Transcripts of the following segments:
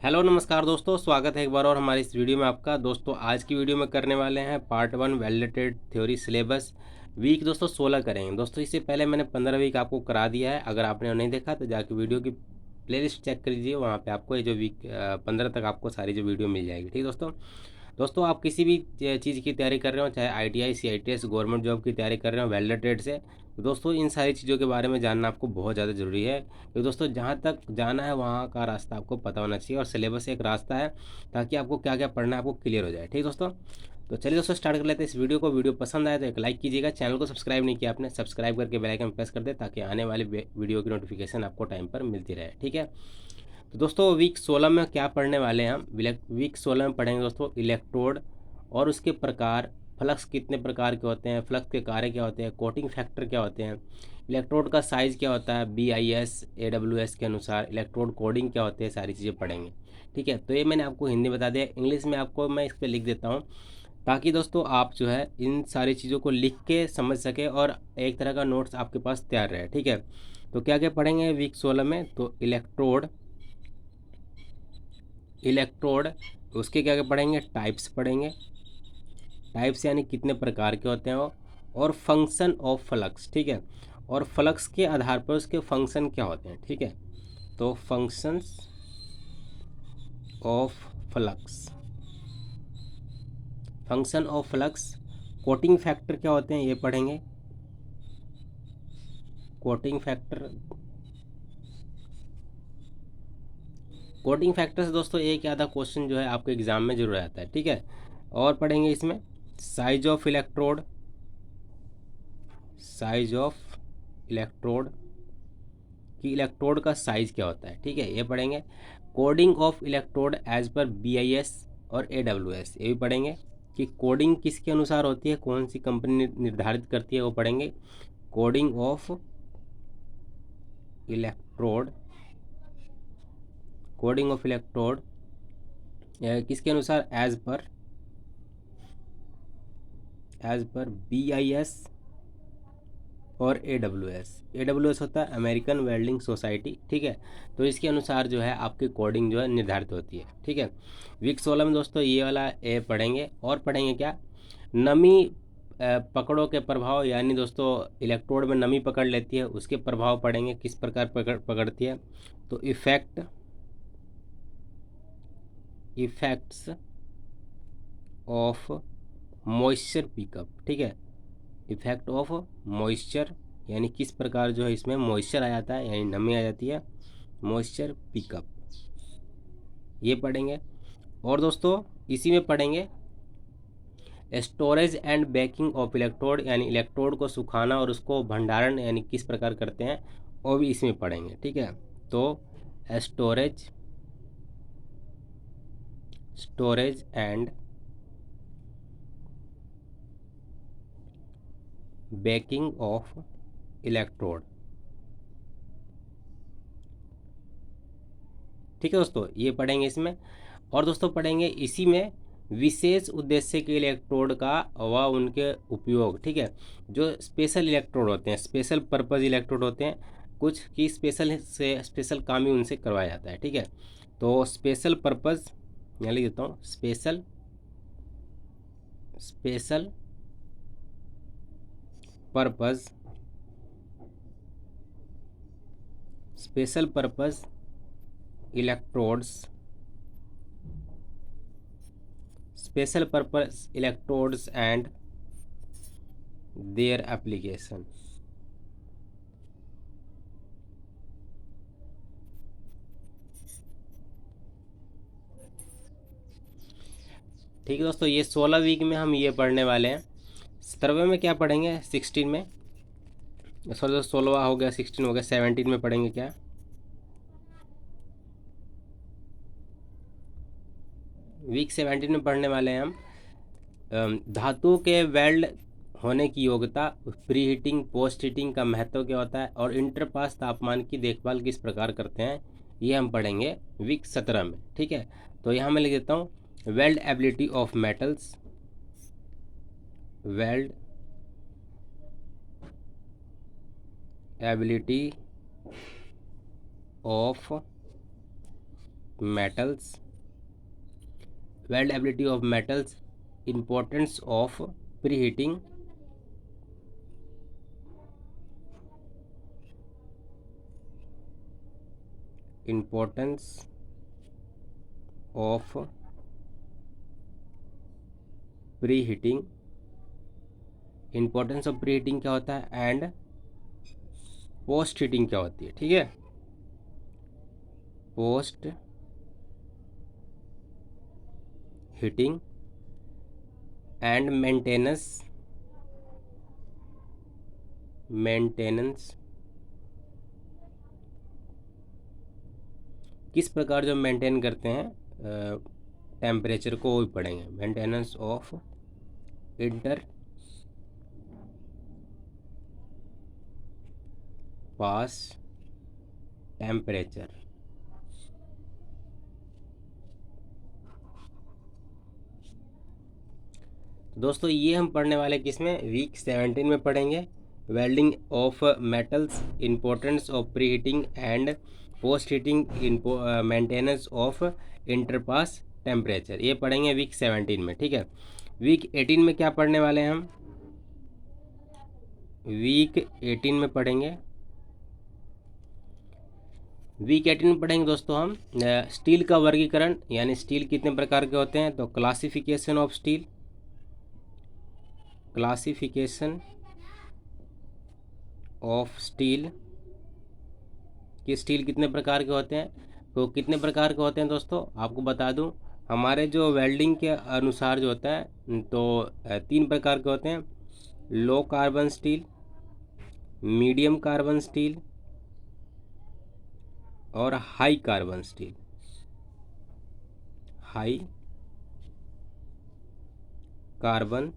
Hello नमस्कार दोस्तों, स्वागत है एक बार और हमारी इस वीडियो में आपका। दोस्तों आज की वीडियो में करने वाले हैं part 1 validated theory syllabus week दोस्तों 16 करेंगे। दोस्तों इससे पहले मैंने 15 वीक आपको करा दिया है। अगर आपने नहीं देखा तो जाके वीडियो की प्लेलिस्ट चेक कर लीजिए, वहाँ पे आपको ये जो वीक 15 तक आपको सारी जो वीडियो मिल जाएगी। ठीक है दोस्तों। दोस्तों आप किसी भी चीज़ की तैयारी कर रहे हो, चाहे ITI CITS गवर्नमेंट जॉब की तैयारी कर रहे हो वैलिडेटेड से, तो दोस्तों इन सारी चीज़ों के बारे में जानना आपको बहुत ज़्यादा ज़रूरी है। क्योंकि दोस्तों जहाँ तक जाना है वहाँ का रास्ता आपको पता होना चाहिए, और सिलेबस एक रास्ता है ताकि आपको क्या क्या पढ़ना है आपको क्लियर हो जाए। ठीक है दोस्तों। तो चलिए दोस्तों स्टार्ट कर लेते हैं इस वीडियो को। वीडियो पसंद आए तो एक लाइक कीजिएगा, चैनल को सब्सक्राइब नहीं किया आपने सब्सक्राइब करके बेल आइकन प्रेस कर दे ताकि आने वाली वीडियो की नोटिफिकेशन आपको टाइम पर मिलती रहे। ठीक है। तो दोस्तों वीक 16 में क्या पढ़ने वाले हैं हम? वीक 16 में पढ़ेंगे दोस्तों इलेक्ट्रोड और उसके प्रकार, फ्लक्स कितने प्रकार के होते हैं, फ्लक्स के कार्य क्या होते हैं, कोटिंग फैक्टर क्या होते हैं, इलेक्ट्रोड का साइज़ क्या होता है BIS AWS के अनुसार, इलेक्ट्रोड कोडिंग क्या होते हैं, सारी चीज़ें पढ़ेंगे। ठीक है। तो ये मैंने आपको हिंदी बता दिया, इंग्लिश में आपको मैं इस पर लिख देता हूँ ताकि दोस्तों आप जो है इन सारी चीज़ों को लिख के समझ सके और एक तरह का नोट्स आपके पास तैयार रहे। ठीक है। तो क्या क्या पढ़ेंगे वीक 16 में? तो इलेक्ट्रोड, उसके क्या क्या पढ़ेंगे? टाइप्स पढ़ेंगे, टाइप्स यानी कितने प्रकार के होते हैं वो, और फंक्शन ऑफ फ्लक्स। ठीक है। और फ्लक्स के आधार पर उसके फंक्शन क्या होते हैं। ठीक है। तो functions of flux, function of flux, coating factor क्या होते हैं ये पढ़ेंगे। कोटिंग फैक्टर, कोटिंग फैक्टर से दोस्तों एक आधा क्वेश्चन जो है आपके एग्जाम में जरूर आता है। ठीक है। और पढ़ेंगे इसमें size of electrode, size of electrode कि इलेक्ट्रोड का साइज क्या होता है। ठीक है, ये पढ़ेंगे। Coding of electrode as per BIS और AWS, ये भी पढ़ेंगे कि कोडिंग किसके अनुसार होती है, कौन सी कंपनी निर्धारित करती है, वो पढ़ेंगे। Coding of electrode, coding of electrode किसके अनुसार? एज पर BIS और AWS होता है अमेरिकन वेल्डिंग सोसाइटी। ठीक है। तो इसके अनुसार जो है आपकी कोडिंग जो है निर्धारित होती है। ठीक है। वीक 16 में दोस्तों ये वाला ए पढ़ेंगे। और पढ़ेंगे क्या? नमी पकड़ों के प्रभाव, यानी दोस्तों इलेक्ट्रोड में नमी पकड़ लेती है, उसके प्रभाव पढ़ेंगे, किस प्रकार पकड़ती है। तो इफेक्ट्स ऑफ मॉइस्चर पिकअप। ठीक है। इफेक्ट ऑफ मॉइस्चर, यानी किस प्रकार जो है इसमें मॉइस्चर आ जाता है, यानी नमी आ जाती है, मॉइस्चर पिकअप, ये पढ़ेंगे। और दोस्तों इसी में पढ़ेंगे storage and baking of electrode, यानी इलेक्ट्रोड को सुखाना और उसको भंडारण यानी किस प्रकार करते हैं, वो भी इसमें पढ़ेंगे। ठीक है। तो storage, storage and baking of electrode. ठीक है दोस्तों, ये पढ़ेंगे इसमें। और दोस्तों पढ़ेंगे इसी में विशेष उद्देश्य के इलेक्ट्रोड का व उनके उपयोग। ठीक है। जो स्पेशल इलेक्ट्रोड होते हैं, स्पेशल पर्पज़ इलेक्ट्रोड होते हैं, कुछ की स्पेशल से स्पेशल काम ही उनसे करवाया जाता है। ठीक है। तो स्पेशल पर्पज़ यहाँ लिख देता हूँ, special, special purpose, special purpose electrodes, special purpose electrodes and their application. ठीक है दोस्तों, ये 16 वीक में हम ये पढ़ने वाले हैं। 17वें में क्या पढ़ेंगे? 16 में, सॉरी दोस्तों 16वां हो गया, 16 हो गया, 17 में पढ़ेंगे क्या? वीक 17 में पढ़ने वाले हैं हम धातु के वेल्ड होने की योग्यता, प्री हीटिंग पोस्ट हीटिंग का महत्व क्या होता है, और इंटरपास तापमान की देखभाल किस प्रकार करते हैं, ये हम पढ़ेंगे वीक 17 में। ठीक है। तो यहाँ मैं लिख देता हूँ weld ability of metals, weld ability of metals, weldability of metals, importance of preheating, importance of preheating, importance of pre heating क्या होता है एंड पोस्ट हीटिंग क्या होती है। ठीक है, पोस्ट हीटिंग एंड मेंटेनेंस किस प्रकार जो मेंटेन करते हैं टेम्परेचर को, वो भी पढ़ेंगे। Maintenance of inter pass temperature. दोस्तों ये हम पढ़ने वाले किसमें, वीक 17 में पढ़ेंगे। Welding of metals, importance of pre heating and post heating, maintenance of interpass temperature, ये पढ़ेंगे वीक 17 में। ठीक है, वीक 18 में क्या पढ़ने वाले हैं हम, वीक 18 में पढ़ेंगे, वीक 18 में पढ़ेंगे दोस्तों हम स्टील का वर्गीकरण, यानी स्टील कितने प्रकार के होते हैं। तो classification of steel, classification of steel कि स्टील कितने प्रकार के होते हैं। तो कितने प्रकार के होते हैं दोस्तों, आपको बता दूं, हमारे जो वेल्डिंग के अनुसार जो होता है तो 3 प्रकार के होते हैं। Low carbon steel, medium carbon steel और high carbon steel, high carbon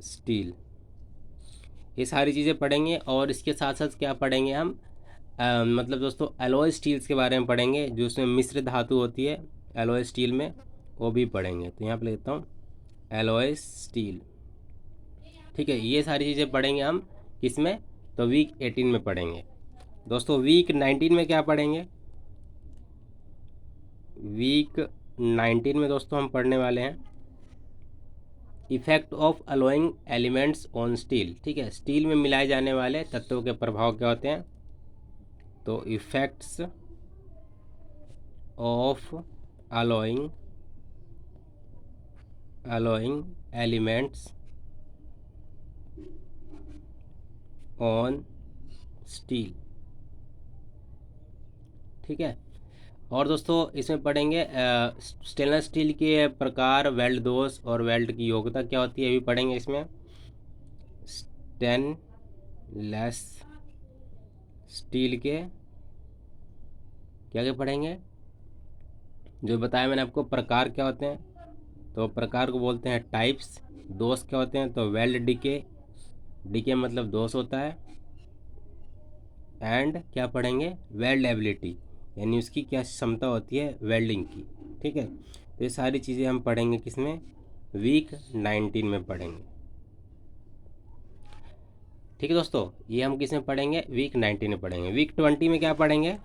steel, ये सारी चीज़ें पढ़ेंगे। और इसके साथ साथ क्या पढ़ेंगे हम, मतलब दोस्तों एलॉय स्टील्स के बारे में पढ़ेंगे, जो उसमें मिश्र धातु होती है एलॉय स्टील में, वो भी पढ़ेंगे। तो यहाँ पे लेता हूँ एलॉय स्टील। ठीक है, ये सारी चीज़ें पढ़ेंगे हम किसमें, तो वीक 18 में पढ़ेंगे। दोस्तों वीक 19 में क्या पढ़ेंगे, वीक 19 में दोस्तों हम पढ़ने वाले हैं effect of allowing elements on steel. ठीक है, स्टील में मिलाए जाने वाले तत्वों के प्रभाव क्या होते हैं। तो effects of allowing elements on steel. ठीक है, और दोस्तों इसमें पढ़ेंगे स्टेनलेस स्टील के प्रकार, वेल्ड दोष और वेल्ड की योग्यता क्या होती है, ये भी पढ़ेंगे इसमें। स्टेनलेस स्टील के क्या क्या पढ़ेंगे, जो बताया मैंने आपको, प्रकार क्या होते हैं। तो प्रकार को बोलते हैं टाइप्स। दोष क्या होते हैं, तो वेल्ड डिके, डिके मतलब दोष होता है। एंड क्या पढ़ेंगे, वेल्ड एबिलिटी, यानी उसकी क्या क्षमता होती है वेल्डिंग की। ठीक है, तो ये सारी चीज़ें हम पढ़ेंगे किसमें, वीक 19 में पढ़ेंगे। ठीक है दोस्तों, ये हम किसमें पढ़ेंगे, वीक 19 में पढ़ेंगे। वीक 20 में क्या पढ़ेंगे,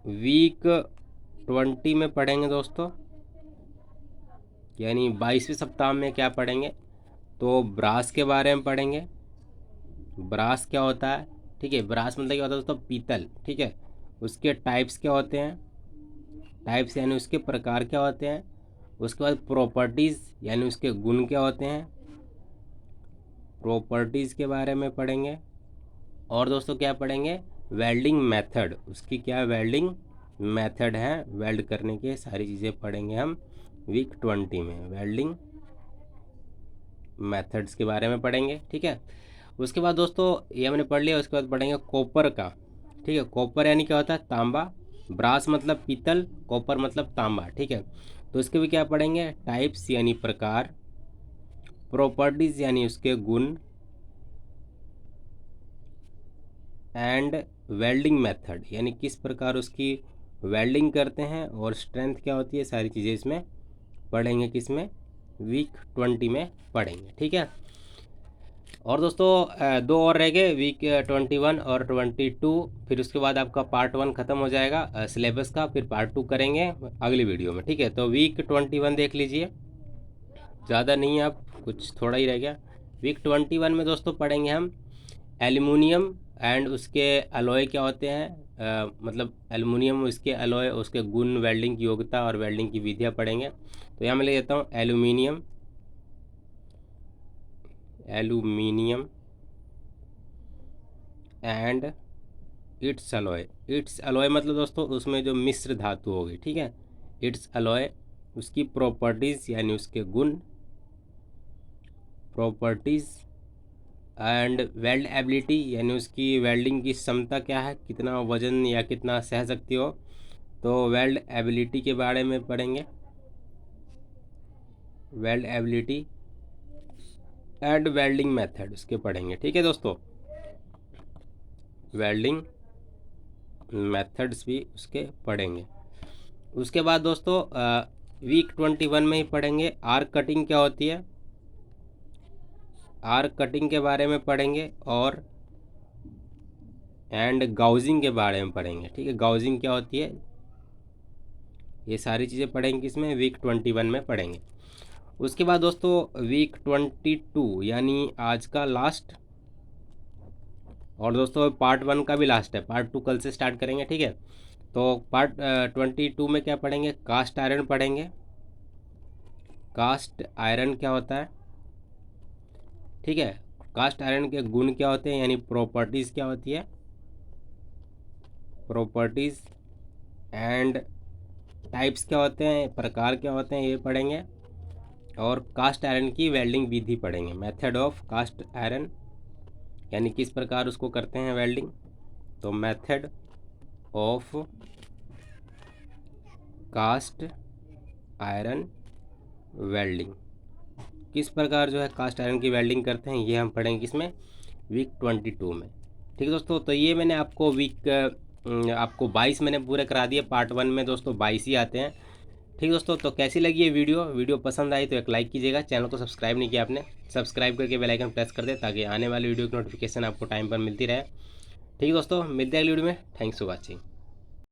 वीक 20 में पढ़ेंगे दोस्तों, यानी 22वें सप्ताह में क्या पढ़ेंगे, तो ब्रास के बारे में पढ़ेंगे। ब्रास क्या होता है, ठीक है, ब्रास मतलब क्या होता है दोस्तों, पीतल। ठीक है, उसके टाइप्स क्या होते हैं, टाइप्स यानी उसके प्रकार क्या होते हैं। उसके बाद प्रॉपर्टीज़, यानी उसके गुण क्या होते हैं, प्रॉपर्टीज़ के बारे में पढ़ेंगे। और दोस्तों क्या पढ़ेंगे, वेल्डिंग मेथड, उसकी क्या वेल्डिंग मेथड है वेल्ड करने के, सारी चीज़ें पढ़ेंगे हम वीक 20 में। वेल्डिंग मेथड्स के बारे में पढ़ेंगे। ठीक है, उसके बाद दोस्तों ये हमने पढ़ लिया, उसके बाद पढ़ेंगे कॉपर का। ठीक है, कॉपर यानी क्या होता है, तांबा। ब्रास मतलब पीतल, कॉपर मतलब तांबा। ठीक है, तो इसके भी क्या पढ़ेंगे, टाइप्स यानी प्रकार, प्रॉपर्टीज़ यानी उसके गुण, एंड वेल्डिंग मेथड यानी किस प्रकार उसकी वेल्डिंग करते हैं, और स्ट्रेंथ क्या होती है, सारी चीज़ें इसमें पढ़ेंगे किसमें, वीक 20 में पढ़ेंगे। ठीक है, और दोस्तों दो और रह गए, वीक 21 और 22। फिर उसके बाद आपका पार्ट 1 ख़त्म हो जाएगा सिलेबस का, फिर पार्ट 2 करेंगे अगली वीडियो में, ठीक है। तो वीक 21 देख लीजिए, ज़्यादा नहीं है, आप कुछ थोड़ा ही रह गया। वीक 21 में दोस्तों पढ़ेंगे हम एल्युमिनियम एंड उसके अलॉय क्या होते हैं, मतलब एल्युमिनियम, उसके अलॉय, उसके गुण, वेल्डिंग की योग्यता और वेल्डिंग की विधियाँ पढ़ेंगे। तो यहाँ मैं ले लेता हूँ aluminium, aluminium and it's alloy. It's alloy मतलब दोस्तों उसमें जो मिश्र धातु होगी, ठीक है। इट्स अलॉय, उसकी प्रॉपर्टीज़ यानी उसके गुण, प्रॉपर्टीज़ एंड वेल्ड एबिलिटी यानी उसकी वेल्डिंग की क्षमता क्या है, कितना वजन या कितना सह सकती हो। तो वेल्ड एबिलिटी के बारे में पढ़ेंगे, weld ability and welding method उसके पढ़ेंगे, ठीक है दोस्तों। वेल्डिंग मेथड्स भी उसके पढ़ेंगे। उसके बाद दोस्तों वीक 21 में ही पढ़ेंगे आर्क कटिंग क्या होती है, आर्क कटिंग के बारे में पढ़ेंगे, और एंड गाउजिंग के बारे में पढ़ेंगे, ठीक है। गाउजिंग क्या होती है, ये सारी चीज़ें पढ़ेंगे किसमें, वीक 21 में पढ़ेंगे। उसके बाद दोस्तों वीक 22 यानी आज का लास्ट, और दोस्तों पार्ट 1 का भी लास्ट है, पार्ट 2 कल से स्टार्ट करेंगे, ठीक है। तो पार्ट 22 में क्या पढ़ेंगे, कास्ट आयरन पढ़ेंगे। कास्ट आयरन क्या होता है, ठीक है। कास्ट आयरन के गुण क्या होते हैं यानी प्रॉपर्टीज़ क्या होती है, प्रॉपर्टीज़ एंड टाइप्स क्या होते हैं, प्रकार क्या होते हैं, ये पढ़ेंगे। और कास्ट आयरन की वेल्डिंग विधि पढ़ेंगे, मेथड ऑफ कास्ट आयरन यानी किस प्रकार उसको करते हैं वेल्डिंग। तो method of cast iron welding, किस प्रकार जो है कास्ट आयरन की वेल्डिंग करते हैं, ये हम पढ़ेंगे किसमें, वीक 22 में, ठीक है दोस्तों। तो ये मैंने आपको आपको 22 मैंने पूरे करा दिए, पार्ट 1 में दोस्तों 22 ही आते हैं, ठीक दोस्तों। तो कैसी लगी ये वीडियो पसंद आई तो एक लाइक कीजिएगा, चैनल को सब्सक्राइब नहीं किया आपने, सब्सक्राइब करके बेल आइकन प्रेस कर दे ताकि आने वाली वीडियो की नोटिफिकेशन आपको टाइम पर मिलती रहे, ठीक दोस्तों। मिलते हैं अगली वीडियो में, थैंक्स फॉर वॉचिंग।